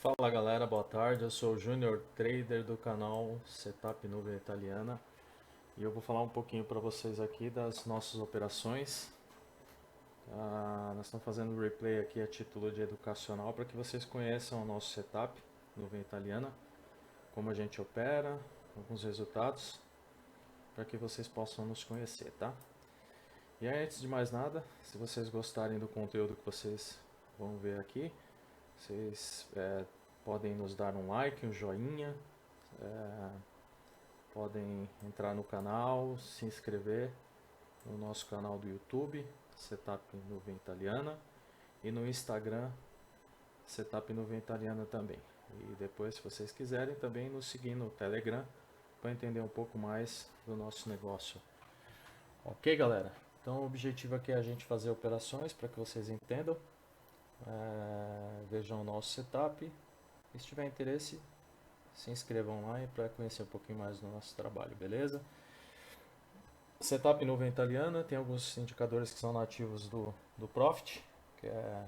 Fala galera, boa tarde. Eu sou o Júnior Trader do canal Setup Nuvem Italiana e eu vou falar um pouquinho para vocês aqui das nossas operações. Nós estamos fazendo um replay aqui a título de educacional para que vocês conheçam o nosso setup Nuvem Italiana, como a gente opera, alguns resultados, para que vocês possam nos conhecer, tá? E aí, antes de mais nada, se vocês gostarem do conteúdo que vocês vão ver aqui, vocês podem nos dar um like, um joinha, podem entrar no canal, se inscrever no nosso canal do YouTube, Setup Nuvem Italiana, e no Instagram, Setup Nuvem Italiana também. E depois, se vocês quiserem, também nos seguir no Telegram para entender um pouco mais do nosso negócio. Ok, galera? Então, o objetivo aqui é a gente fazer operações para que vocês entendam, vejam o nosso setup. E se tiver interesse, se inscrevam lá para conhecer um pouquinho mais do nosso trabalho, beleza? Setup Nuvem Italiana tem alguns indicadores que são nativos do Profit, que é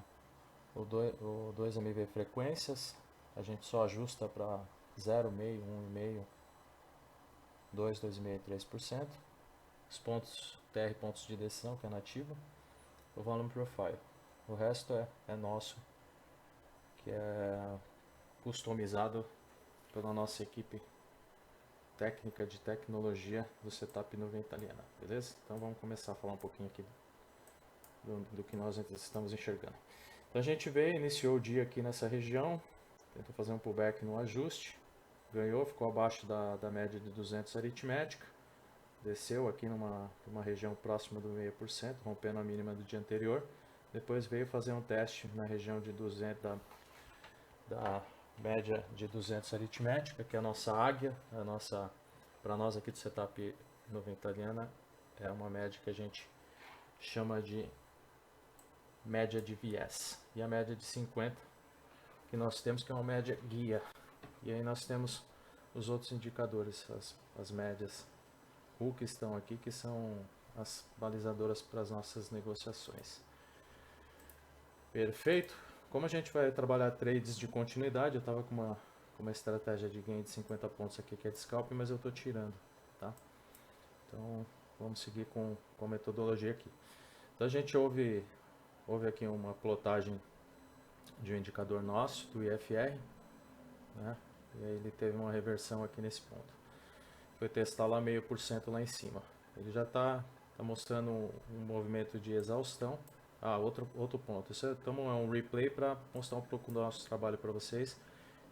o 2MV frequências. A gente só ajusta para 0,5, 1,5, 2, 2,5 e 3%. Os pontos TR, pontos de decisão, que é nativo. O Volume Profile. O resto é nosso, que é customizado pela nossa equipe técnica de tecnologia do Setup Nuvem Italiana, beleza? Então vamos começar a falar um pouquinho aqui do que nós estamos enxergando. Então a gente veio, iniciou o dia aqui nessa região, tentou fazer um pullback no ajuste, ganhou, ficou abaixo da média de 200 aritmética, desceu aqui numa região próxima do 0,5%, rompendo a mínima do dia anterior, depois veio fazer um teste na região de 200 da média de 200 aritmética, que é a nossa águia, para nós aqui do Setup Nuvem Italiana, é uma média que a gente chama de média de viés. E a média de 50 que nós temos, que é uma média guia. E aí nós temos os outros indicadores, as médias RU que estão aqui, que são as balizadoras para as nossas negociações. Perfeito? Como a gente vai trabalhar trades de continuidade, eu estava com uma estratégia de gain de 50 pontos aqui, que é de scalp, mas eu estou tirando, tá? Então, vamos seguir com a metodologia aqui. Então, a gente houve aqui uma plotagem de um indicador nosso, do IFR, né? E aí ele teve uma reversão aqui nesse ponto. Foi testar lá 0,5% lá em cima. Ele já está mostrando um movimento de exaustão. Outro ponto. Isso é um replay para mostrar um pouco do nosso trabalho para vocês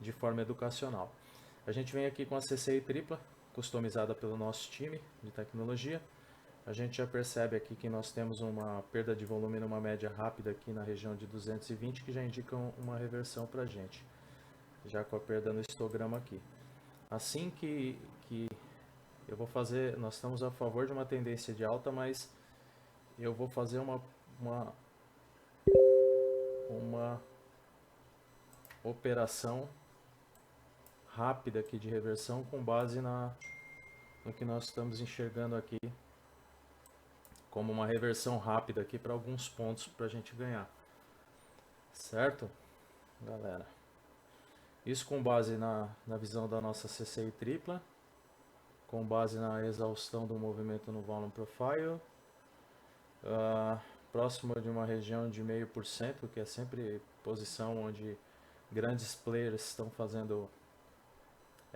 de forma educacional. A gente vem aqui com a CCI tripla, customizada pelo nosso time de tecnologia. A gente já percebe aqui que nós temos uma perda de volume numa média rápida aqui na região de 220, que já indica uma reversão para a gente, já com a perda no histograma aqui. Assim que eu vou fazer, nós estamos a favor de uma tendência de alta, mas eu vou fazer uma operação rápida aqui de reversão com base no que nós estamos enxergando aqui como uma reversão rápida aqui para alguns pontos para a gente ganhar, certo, galera? Isso com base na visão da nossa CCI tripla, com base na exaustão do movimento no Volume Profile, próximo de uma região de 0,5%, que é sempre posição onde grandes players estão fazendo,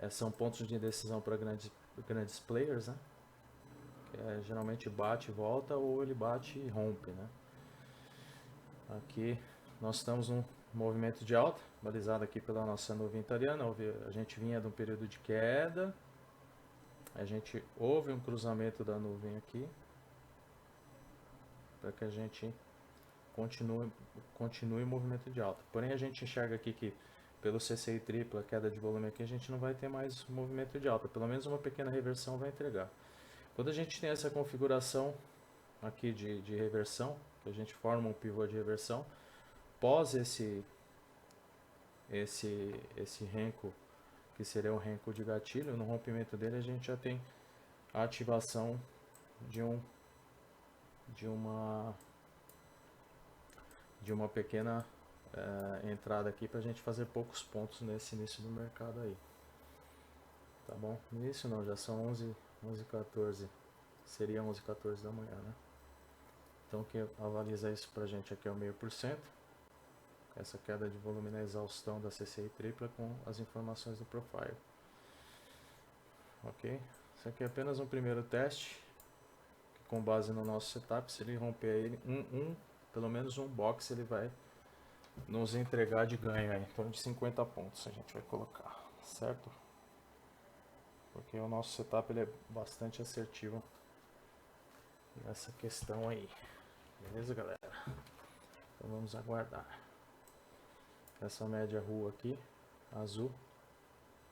são pontos de decisão para grandes players, né? Que geralmente bate e volta, ou ele bate e rompe, né? Aqui nós estamos num movimento de alta, balizado aqui pela nossa nuvem italiana. A gente vinha de um período de queda, a gente houve um cruzamento da nuvem aqui, para que a gente continue o movimento de alta. Porém, a gente enxerga aqui que pelo CCI tripla, queda de volume aqui, a gente não vai ter mais movimento de alta, pelo menos uma pequena reversão vai entregar. Quando a gente tem essa configuração aqui de reversão, que a gente forma um pivô de reversão, pós esse renco, que seria um renco de gatilho, no rompimento dele a gente já tem a ativação de uma pequena entrada aqui para a gente fazer poucos pontos nesse início do mercado aí. Tá bom? Início não, já são 11h14. Seria 11h14 da manhã, né? Então, o que avaliza isso pra gente aqui é o 0,5%. Essa queda de volume na exaustão da CCI tripla com as informações do profile. Ok? Isso aqui é apenas um primeiro teste. Que com base no nosso setup, se ele romper ele, pelo menos um box ele vai nos entregar de ganho aí. Em torno de 50 pontos a gente vai colocar, certo? Porque o nosso setup ele é bastante assertivo nessa questão aí. Beleza, galera? Então vamos aguardar. Essa média rua aqui, azul,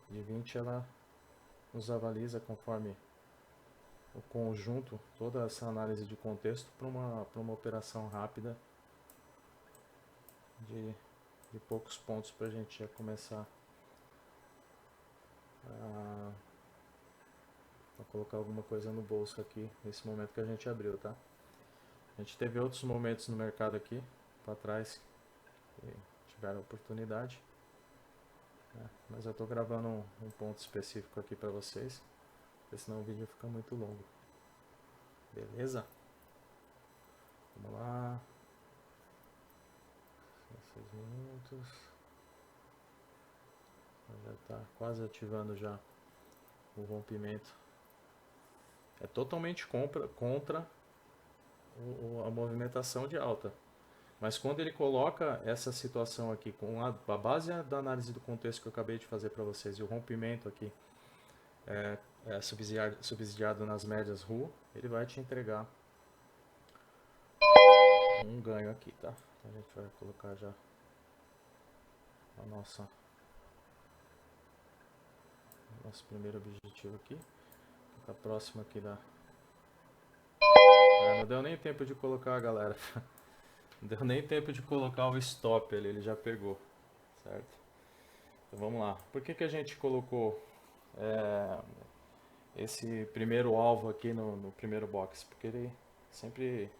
de 20, ela nos avaliza conforme o conjunto, toda essa análise de contexto para uma operação rápida de poucos pontos para a gente já começar a colocar alguma coisa no bolso aqui nesse momento que a gente abriu, tá? A gente teve outros momentos no mercado aqui para trás que tiveram oportunidade, né? Mas eu estou gravando um ponto específico aqui para vocês, porque senão o vídeo fica muito longo. Beleza? Vamos lá. 6 minutos. Já está quase ativando já o rompimento. É totalmente contra a movimentação de alta. Mas quando ele coloca essa situação aqui com a base da análise do contexto que eu acabei de fazer para vocês e o rompimento aqui subsidiado nas médias RU, ele vai te entregar um ganho aqui, tá? Então a gente vai colocar já a nosso primeiro objetivo aqui. Tá próximo aqui da... não deu nem tempo de colocar, galera. Não deu nem tempo de colocar o stop ali, ele já pegou, certo? Então vamos lá. Por que a gente colocou esse primeiro alvo aqui no primeiro box? Porque ele sempre...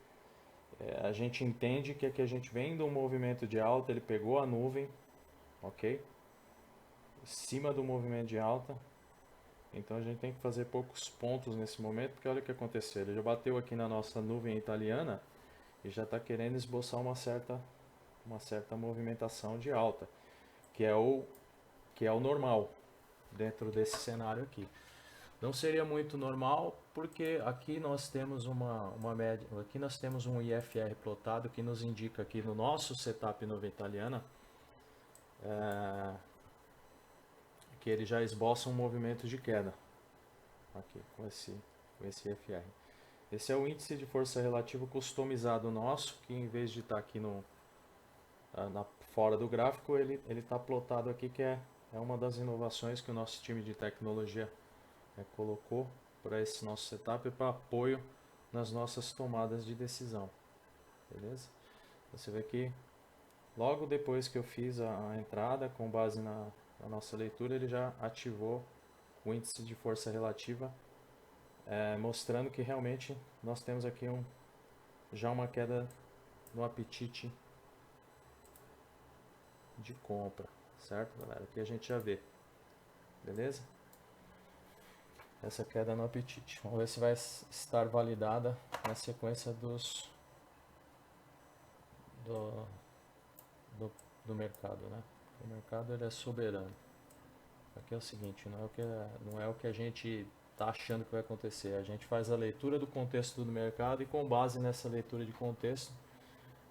a gente entende que aqui a gente vem de um movimento de alta, ele pegou a nuvem, ok? Em cima do movimento de alta. Então a gente tem que fazer poucos pontos nesse momento, porque olha o que aconteceu. Ele já bateu aqui na nossa nuvem italiana e já está querendo esboçar uma certa movimentação de alta, que é o normal dentro desse cenário aqui. Não seria muito normal, porque aqui nós temos uma média, aqui nós temos um IFR plotado que nos indica aqui no nosso setup nuvem italiana que ele já esboça um movimento de queda aqui com esse IFR. Esse é o índice de força relativa customizado nosso, que em vez de estar aqui fora do gráfico, ele está plotado aqui, que é uma das inovações que o nosso time de tecnologia colocou para esse nosso setup para apoio nas nossas tomadas de decisão. Beleza? Você vê que logo depois que eu fiz a entrada, com base na nossa leitura, ele já ativou o índice de força relativa, mostrando que realmente nós temos aqui já uma queda no apetite de compra, certo, galera? Aqui a gente já vê, beleza? Essa queda no apetite. Vamos ver se vai estar validada na sequência do mercado, né? O mercado ele é soberano. Aqui é o seguinte, não é o que a gente está achando que vai acontecer. A gente faz a leitura do contexto do mercado e com base nessa leitura de contexto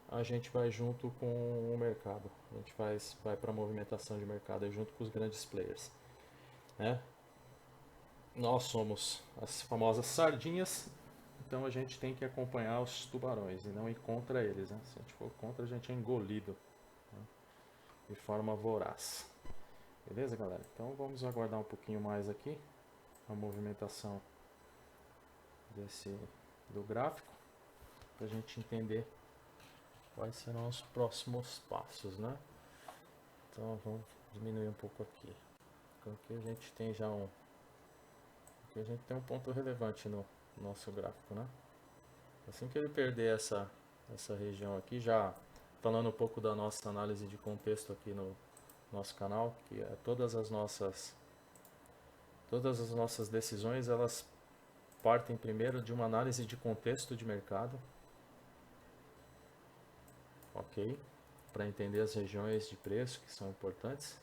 a gente vai junto com o mercado. A gente vai para a movimentação de mercado junto com os grandes players, né? Nós somos as famosas sardinhas, então a gente tem que acompanhar os tubarões e não ir contra eles, né? Se a gente for contra, a gente é engolido, né? De forma voraz. Beleza, galera? Então vamos aguardar um pouquinho mais aqui a movimentação do gráfico para a gente entender quais serão os próximos passos, né? Então vamos diminuir um pouco aqui. Então aqui a gente tem já aqui a gente tem um ponto relevante no nosso gráfico, né? Assim que ele perder essa região aqui, já falando um pouco da nossa análise de contexto aqui no nosso canal, que é todas as nossas decisões, elas partem primeiro de uma análise de contexto de mercado, ok? Para entender as regiões de preço que são importantes,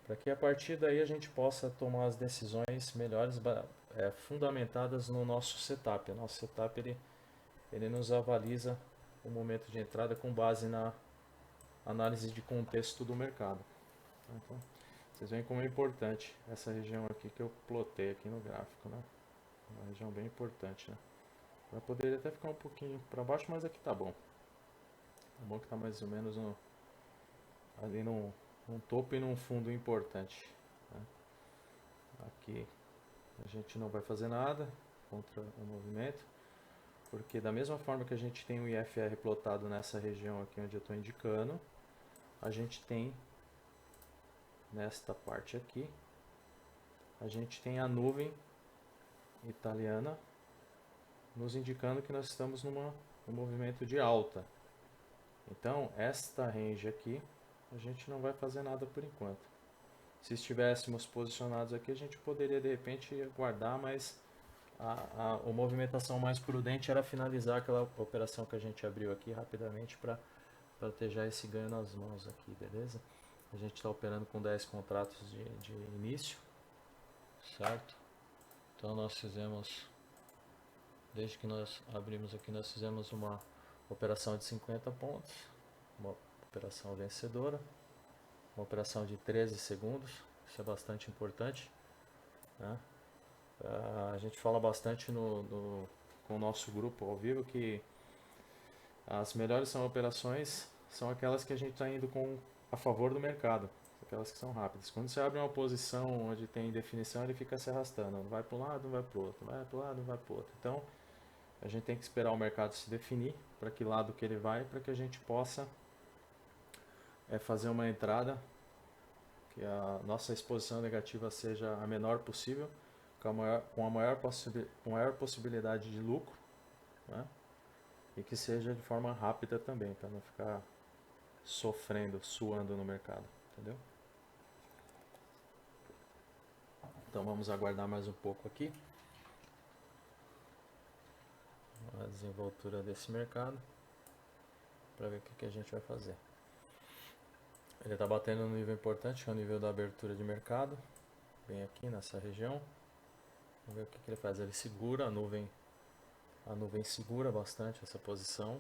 para que a partir daí a gente possa tomar as decisões melhores, fundamentadas no nosso setup. O nosso setup ele nos avaliza o momento de entrada com base na análise de contexto do mercado. Então, vocês veem como é importante essa região aqui que eu plotei aqui no gráfico, né? Uma região bem importante, né? Vai poder até ficar um pouquinho para baixo, mas aqui tá bom. Tá bom que tá mais ou menos ali num topo e num fundo importante, né? Aqui a gente não vai fazer nada contra o movimento, porque da mesma forma que a gente tem o IFR plotado nessa região aqui onde eu estou indicando, a gente tem nesta parte aqui, a gente tem a nuvem italiana nos indicando que nós estamos num movimento de alta. Então, esta range aqui, a gente não vai fazer nada por enquanto. Se estivéssemos posicionados aqui, a gente poderia de repente guardar, mas a movimentação mais prudente era finalizar aquela operação que a gente abriu aqui rapidamente para ter já esse ganho nas mãos aqui, beleza? A gente está operando com 10 contratos de início, certo? Então nós fizemos, desde que nós abrimos aqui, nós fizemos uma operação de 50 pontos, uma operação vencedora, uma operação de 13 segundos, isso é bastante importante, né? A gente fala bastante com o nosso grupo ao vivo que as melhores operações são aquelas que a gente está indo a favor do mercado, aquelas que são rápidas. Quando você abre uma posição onde tem definição, ele fica se arrastando, vai para um lado, não vai para o outro, vai para um lado, não vai para o outro. Então, a gente tem que esperar o mercado se definir para que lado que ele vai, para que a gente possa fazer uma entrada, que a nossa exposição negativa seja a menor possível, com a maior possibilidade de lucro, né? E que seja de forma rápida também, para não ficar sofrendo, suando no mercado, entendeu? Então vamos aguardar mais um pouco aqui a desenvoltura desse mercado para ver o que a gente vai fazer. Ele está batendo no nível importante, que é o nível da abertura de mercado, bem aqui nessa região. Vamos ver o que ele faz. Ele segura a nuvem segura bastante essa posição.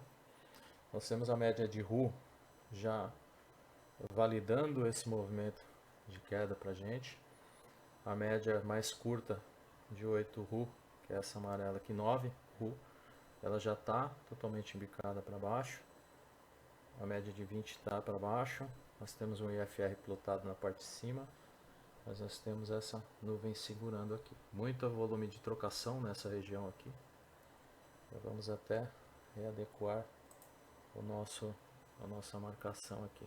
Nós temos a média de RU já validando esse movimento de queda para a gente. A média mais curta de 8 RU, que é essa amarela aqui, 9 RU, ela já está totalmente embicada para baixo. A média de 20 está para baixo. Nós temos um IFR plotado na parte de cima, mas nós temos essa nuvem segurando aqui. Muito volume de trocação nessa região aqui. Então vamos até readequar a nossa marcação aqui.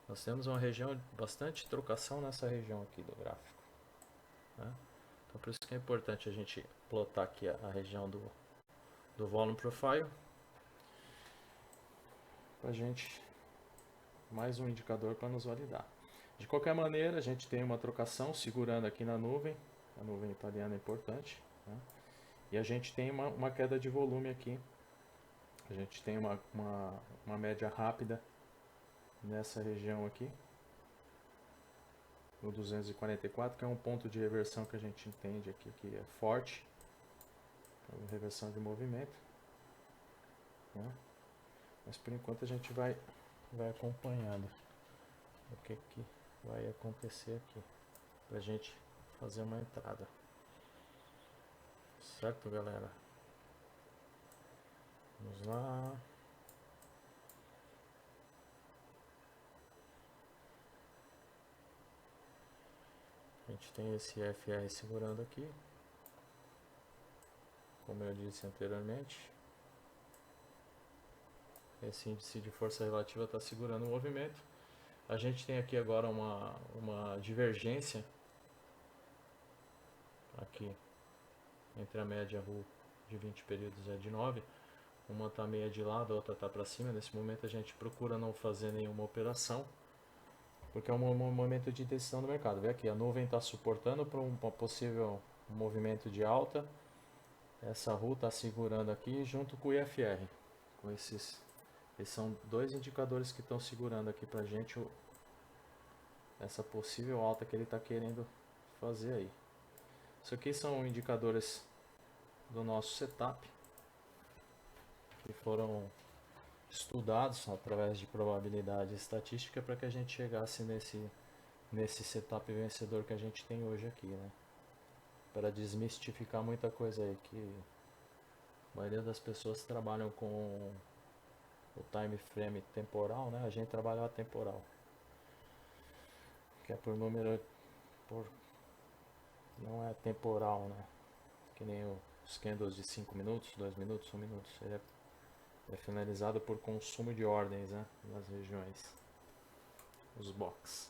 Nós temos uma região de bastante trocação nessa região aqui do gráfico, né? Então por isso que é importante a gente plotar aqui a região do Volume Profile, para a gente, mais um indicador para nos validar. De qualquer maneira, a gente tem uma trocação segurando aqui na nuvem, a nuvem italiana é importante, né? E a gente tem uma queda de volume aqui. A gente tem uma média rápida nessa região aqui, no 244, que é um ponto de reversão que a gente entende aqui que é forte, reversão de movimento, né? Mas por enquanto a gente vai acompanhando o que vai acontecer aqui, para a gente fazer uma entrada. Certo, galera? Vamos lá. A gente tem esse FR segurando aqui, como eu disse anteriormente. Esse índice de força relativa está segurando o movimento. A gente tem aqui agora uma divergência aqui entre a média RU de 20 períodos e a de 9. uma está meia de lado, a outra está para cima. Nesse momento a gente procura não fazer nenhuma operação, porque é um momento de decisão do mercado. Vê aqui, a nuvem está suportando para um possível movimento de alta. Essa RU está segurando aqui junto com o IFR. Com esses são dois indicadores que estão segurando aqui para a gente essa possível alta que ele está querendo fazer aí. Isso aqui são indicadores do nosso setup, que foram estudados através de probabilidade estatística para que a gente chegasse nesse setup vencedor que a gente tem hoje aqui, né? Para desmistificar muita coisa aí, que a maioria das pessoas trabalham com o time frame temporal, né? A gente trabalha a temporal, que é por número, não é temporal, né? Que nem os candles de 5 minutos, 2 minutos, 1 minuto. Ele é finalizado por consumo de ordens, né? Nas regiões, os blocos.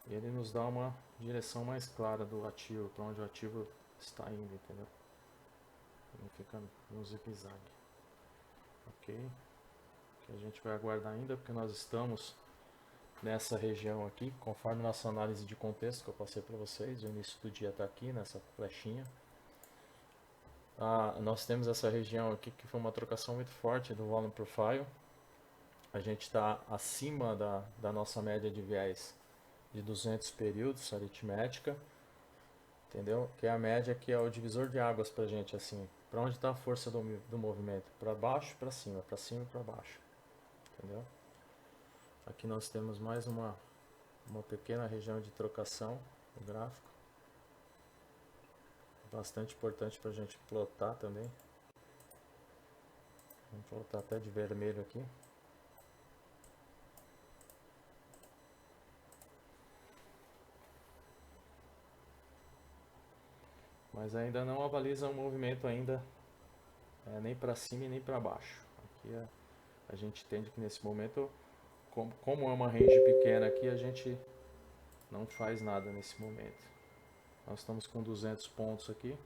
E ele nos dá uma direção mais clara do ativo, para onde o ativo está indo, entendeu? Não fica no zigue-zague. Ok? Que a gente vai aguardar ainda, porque nós estamos nessa região aqui, conforme nossa análise de contexto que eu passei para vocês. O início do dia está aqui, nessa flechinha. Nós temos essa região aqui que foi uma trocação muito forte do volume profile. A gente está acima da nossa média de viés de 200 períodos aritmética, entendeu? Que é a média, que é o divisor de águas pra gente, assim. Para onde está a força do movimento? Para baixo, para cima e para baixo, entendeu? Aqui nós temos mais uma pequena região de trocação no gráfico, bastante importante para a gente plotar também. Vamos plotar até de vermelho aqui. Mas ainda não avaliza o movimento ainda, nem para cima e nem para baixo. Aqui a gente entende que nesse momento, como é uma range pequena aqui, a gente não faz nada nesse momento. Nós estamos com 200 pontos aqui,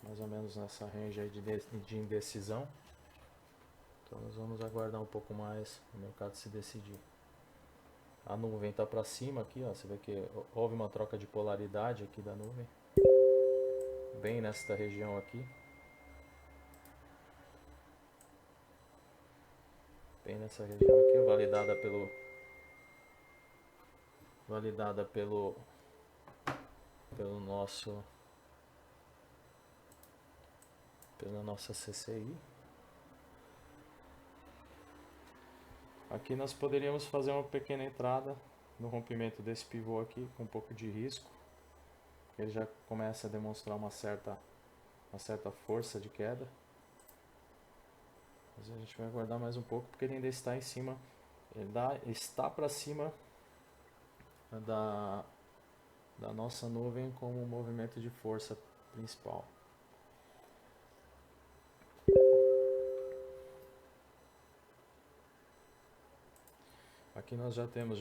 mais ou menos nessa range aí de indecisão. Então nós vamos aguardar um pouco mais o mercado se decidir. A nuvem está para cima aqui, ó. Você vê que houve uma troca de polaridade aqui da nuvem, bem nesta região aqui, bem nessa região aqui, validada pela nossa CCI. Aqui nós poderíamos fazer uma pequena entrada no rompimento desse pivô aqui, com um pouco de risco. Ele já começa a demonstrar uma certa força de queda. Mas a gente vai aguardar mais um pouco, porque ele ainda está em cima, está para cima da nossa nuvem como movimento de força principal. Aqui nós já temos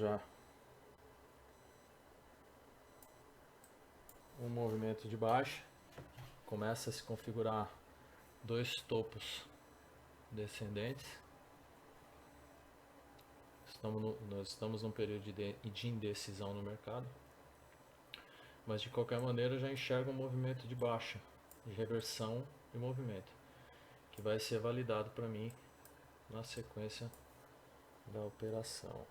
um movimento de baixa, começa a se configurar dois topos descendentes. Nós estamos num período de indecisão no mercado, mas de qualquer maneira eu já enxergo um movimento de baixa, de reversão e movimento, que vai ser validado para mim na sequência da operação.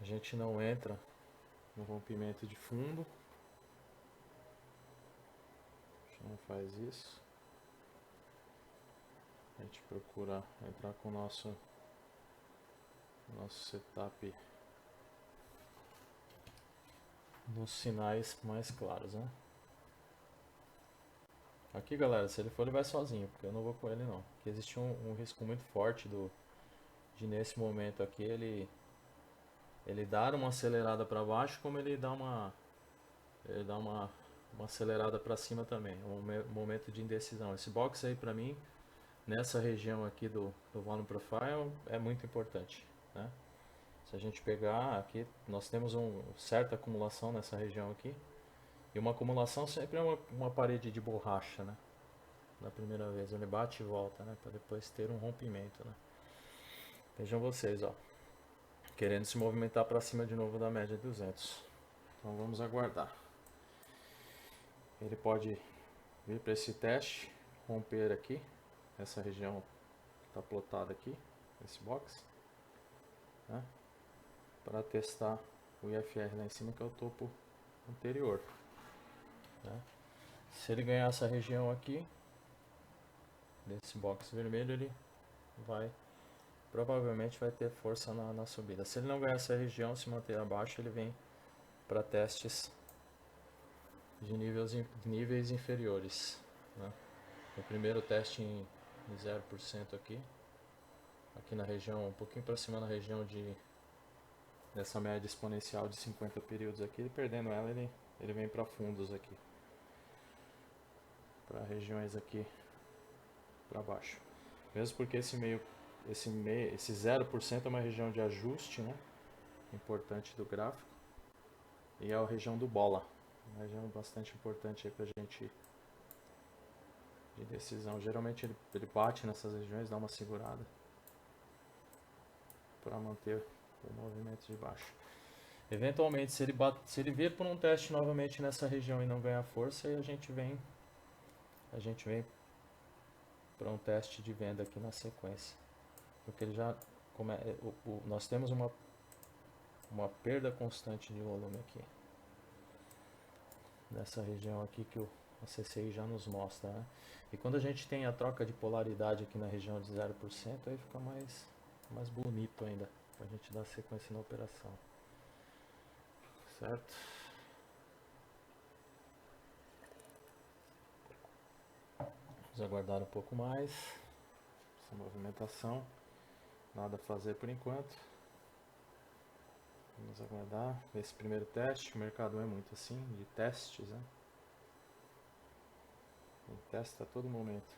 A gente não entra no rompimento de fundo, a gente não faz isso. A gente procura entrar com o nosso setup nos sinais mais claros, né? Aqui, galera, se ele for, ele vai sozinho, porque eu não vou com ele não. Aqui existe um risco muito forte de nesse momento aqui ele dar uma acelerada para baixo, como ele dá uma acelerada para cima também. É um momento de indecisão. Esse box aí para mim, nessa região aqui do volume profile, é muito importante, né? Se a gente pegar aqui, nós temos uma certa acumulação nessa região aqui. E uma acumulação sempre é uma parede de borracha, né? Na primeira vez, ele bate e volta, né? Para depois ter um rompimento, né? Vejam vocês, ó. Querendo se movimentar para cima de novo da média de 200. Então vamos aguardar. Ele pode vir para esse teste, romper aqui, essa região que está plotada aqui, esse box, né? Para testar o IFR lá em cima, que é o topo anterior, né? Se ele ganhar essa região aqui, desse box vermelho, ele provavelmente vai ter força na subida. Se ele não ganhar essa região, se manter abaixo, ele vem para testes de níveis inferiores, né? O primeiro teste em 0% aqui na região, um pouquinho para cima, na região dessa média exponencial de 50 períodos aqui, e perdendo ela, ele vem para fundos aqui, para regiões aqui para baixo. Mesmo porque esse 0% é uma região de ajuste, né? Importante do gráfico, e é a região do bola, uma região bastante importante aí pra gente de decisão. Geralmente ele bate nessas regiões, dá uma segurada para manter o movimento de baixo. Eventualmente, se ele vir por um teste novamente nessa região e não ganhar força, aí a gente vem para um teste de venda aqui na sequência, porque ele já nós temos uma perda constante de volume aqui nessa região aqui que o CCI já nos mostra, né? E quando a gente tem a troca de polaridade aqui na região de 0%, aí fica mais bonito ainda para a gente dar sequência na operação, certo? Vamos aguardar um pouco mais essa movimentação, nada a fazer por enquanto. Vamos aguardar esse primeiro teste. O mercado é muito assim, de testes, né? Ele testa a todo momento.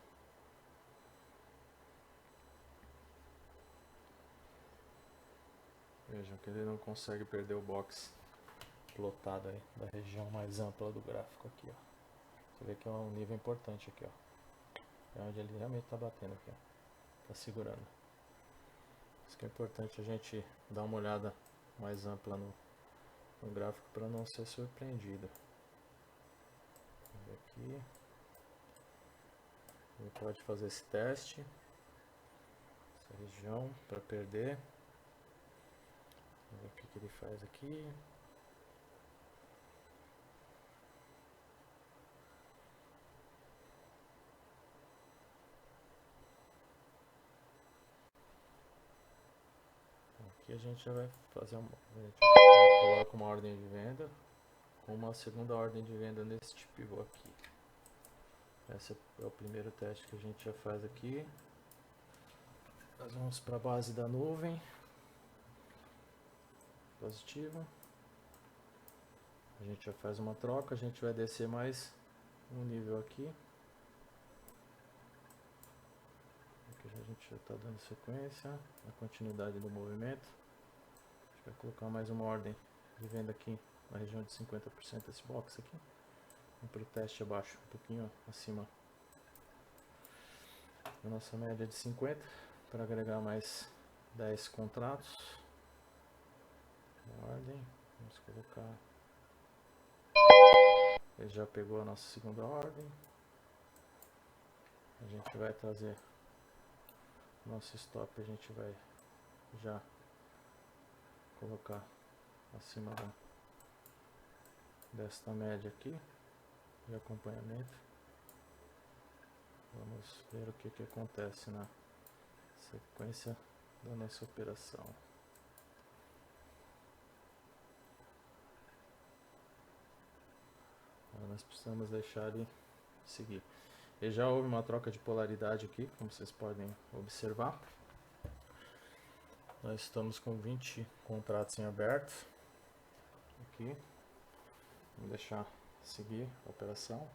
Vejam que ele não consegue perder o box plotado aí da região mais ampla do gráfico aqui, ó. Você vê que é um nível importante aqui, ó. É onde ele realmente está batendo aqui, ó. Tá segurando. Isso que é importante a gente dar uma olhada mais ampla no gráfico para não ser surpreendido. Vamos ver aqui. Ele pode fazer esse teste, essa região, para perder. Vamos ver o que ele faz aqui. Aqui a gente já vai fazer coloca uma ordem de venda com uma segunda ordem de venda neste pivô aqui. Esse é o primeiro teste que a gente já faz aqui. Nós vamos para a base da nuvem positiva. A gente já faz uma troca, a gente vai descer mais um nível aqui. Aqui a gente já está dando sequência, a continuidade do movimento. A gente vai colocar mais uma ordem de venda aqui na região de 50% desse box aqui. Vamos para o teste abaixo, um pouquinho acima da nossa média de 50, para agregar mais 10 contratos. Ordem, vamos colocar. Ele já pegou a nossa segunda ordem. A gente vai trazer nosso stop, a gente vai já colocar acima desta média aqui de acompanhamento. Vamos ver o que acontece na sequência da nossa operação. Agora nós precisamos deixar ele seguir. E já houve uma troca de polaridade aqui, como vocês podem observar. Nós estamos com 20 contratos em aberto aqui. Vamos deixar seguir a operação.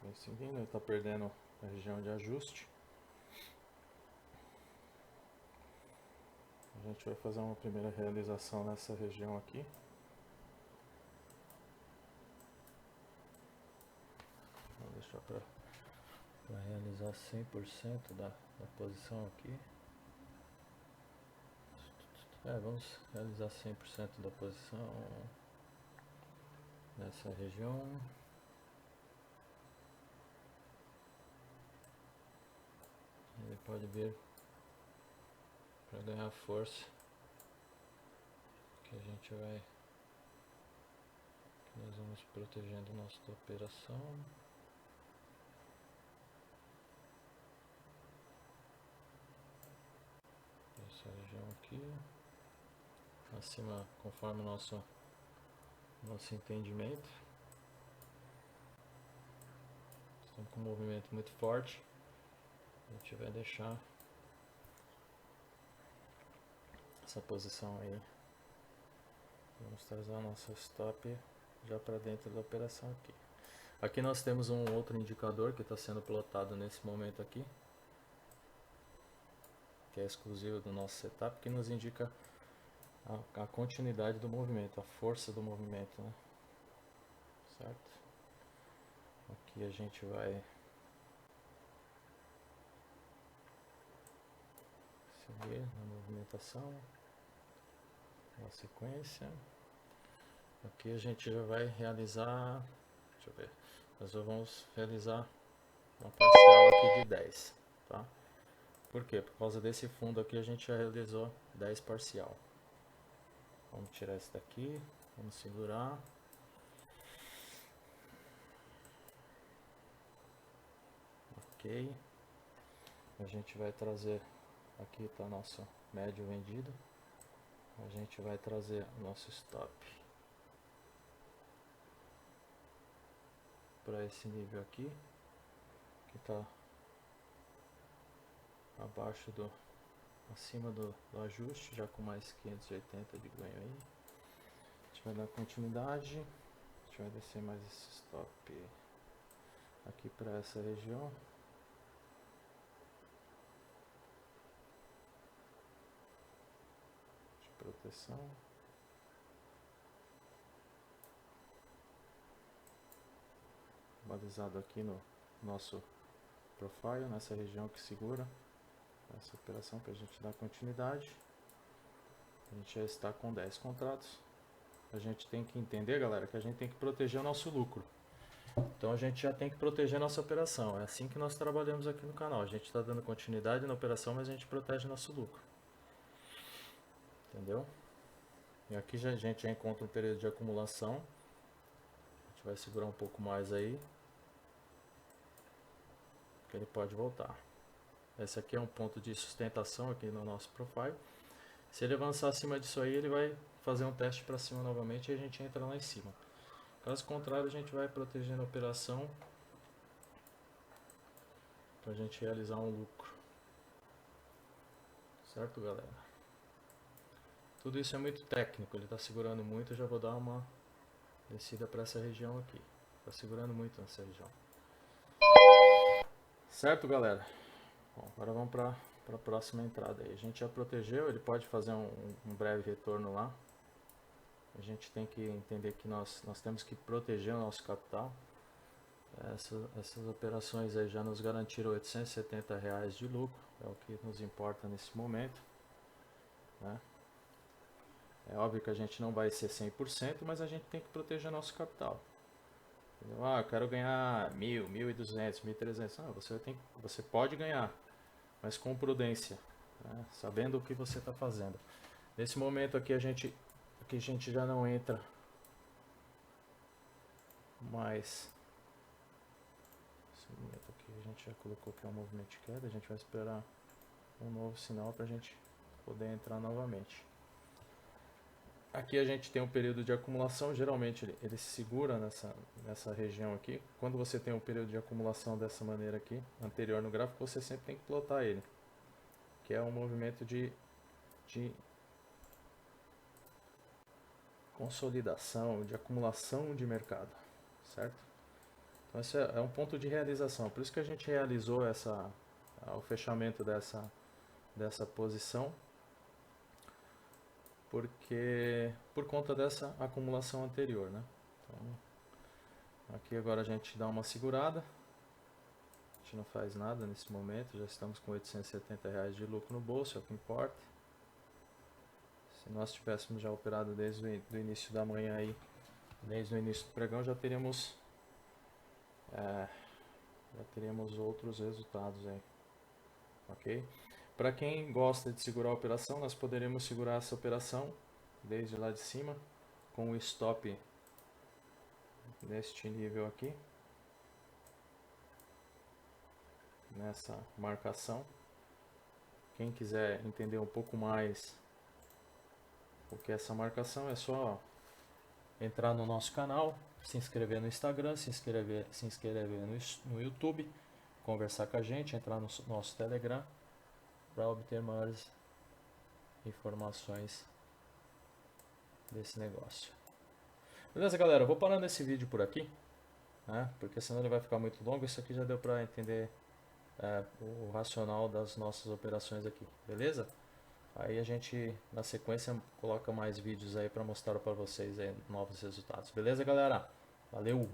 Vem seguindo, ele está perdendo a região de ajuste. A gente vai fazer uma primeira realização nessa região aqui. Vou deixar para realizar 100% da posição aqui. Vamos realizar 100% da posição nessa região. Ele pode vir para ganhar força, que a gente vai, que nós vamos protegendo nossa operação. Essa região aqui, acima, conforme o nosso entendimento. Estamos com um movimento muito forte. A gente vai deixar essa posição aí. Vamos trazer a nossa stop já para dentro da operação aqui. Aqui nós temos um outro indicador que está sendo plotado nesse momento aqui, que é exclusivo do nosso setup, que nos indica a continuidade do movimento, a força do movimento, né? Certo? Aqui a gente vai seguir na movimentação, na sequência. Aqui a gente já vai realizar, deixa eu ver, nós vamos realizar uma parcial aqui de 10, tá? Por quê? Por causa desse fundo aqui a gente já realizou 10 parcial. Vamos tirar esse daqui, vamos segurar. Ok. A gente vai trazer, aqui está nosso médio vendido. A gente vai trazer o nosso stop para esse nível aqui, que está abaixo acima do ajuste, já com mais 580 de ganho aí. A gente vai dar continuidade, a gente vai descer mais esse stop aqui para essa região. De proteção. Balizado aqui no nosso profile, nessa região que segura essa operação para a gente dar continuidade. A gente já está com 10 contratos. A gente tem que entender, galera, que a gente tem que proteger o nosso lucro. Então a gente já tem que proteger nossa operação. É assim que nós trabalhamos aqui no canal. A gente está dando continuidade na operação, mas a gente protege nosso lucro. Entendeu? E aqui a gente já encontra um período de acumulação. A gente vai segurar um pouco mais aí, que ele pode voltar. Esse aqui é um ponto de sustentação aqui no nosso profile. Se ele avançar acima disso aí, ele vai fazer um teste para cima novamente e a gente entra lá em cima. Caso contrário, a gente vai protegendo a operação para a gente realizar um lucro. Certo, galera? Tudo isso é muito técnico, ele está segurando muito. Eu já vou dar uma descida para essa região aqui. Está segurando muito nessa região. Certo, galera? Bom, agora vamos para a próxima entrada aí. A gente já protegeu, ele pode fazer um breve retorno lá. A gente tem que entender que nós temos que proteger o nosso capital. Essas operações aí já nos garantiram R$870 de lucro, é o que nos importa nesse momento, né? É óbvio que a gente não vai ser 100%, mas a gente tem que proteger nosso capital. Entendeu? Eu quero ganhar 1.000, 1.200, 1.300. Você pode ganhar, mas com prudência, né? Sabendo o que você está fazendo. Nesse momento aqui a gente já não entra mais. Esse momento aqui a gente já colocou que é um movimento de queda. A gente vai esperar um novo sinal para a gente poder entrar novamente. Aqui a gente tem um período de acumulação. Geralmente ele se segura nessa região aqui. Quando você tem um período de acumulação dessa maneira aqui, anterior no gráfico, você sempre tem que plotar ele, que é um movimento de consolidação, de acumulação de mercado, certo? Então esse é um ponto de realização. Por isso que a gente realizou o fechamento dessa posição. porque por conta dessa acumulação anterior, né? Então, aqui agora a gente dá uma segurada, a gente não faz nada nesse momento, já estamos com R$ 870 de lucro no bolso, é o que importa. Se nós tivéssemos já operado desde o início da manhã aí, desde o início do pregão, já teríamos outros resultados aí, ok? Para quem gosta de segurar a operação, nós poderíamos segurar essa operação desde lá de cima com o stop neste nível aqui, nessa marcação. Quem quiser entender um pouco mais o que é essa marcação, é só entrar no nosso canal, se inscrever no Instagram, se inscrever no YouTube, conversar com a gente, entrar no nosso Telegram para obter maiores informações desse negócio. Beleza, galera? Eu vou parando esse vídeo por aqui, né? Porque senão ele vai ficar muito longo. Isso aqui já deu para entender o racional das nossas operações aqui, beleza? Aí a gente, na sequência, coloca mais vídeos aí para mostrar para vocês aí novos resultados. Beleza, galera? Valeu!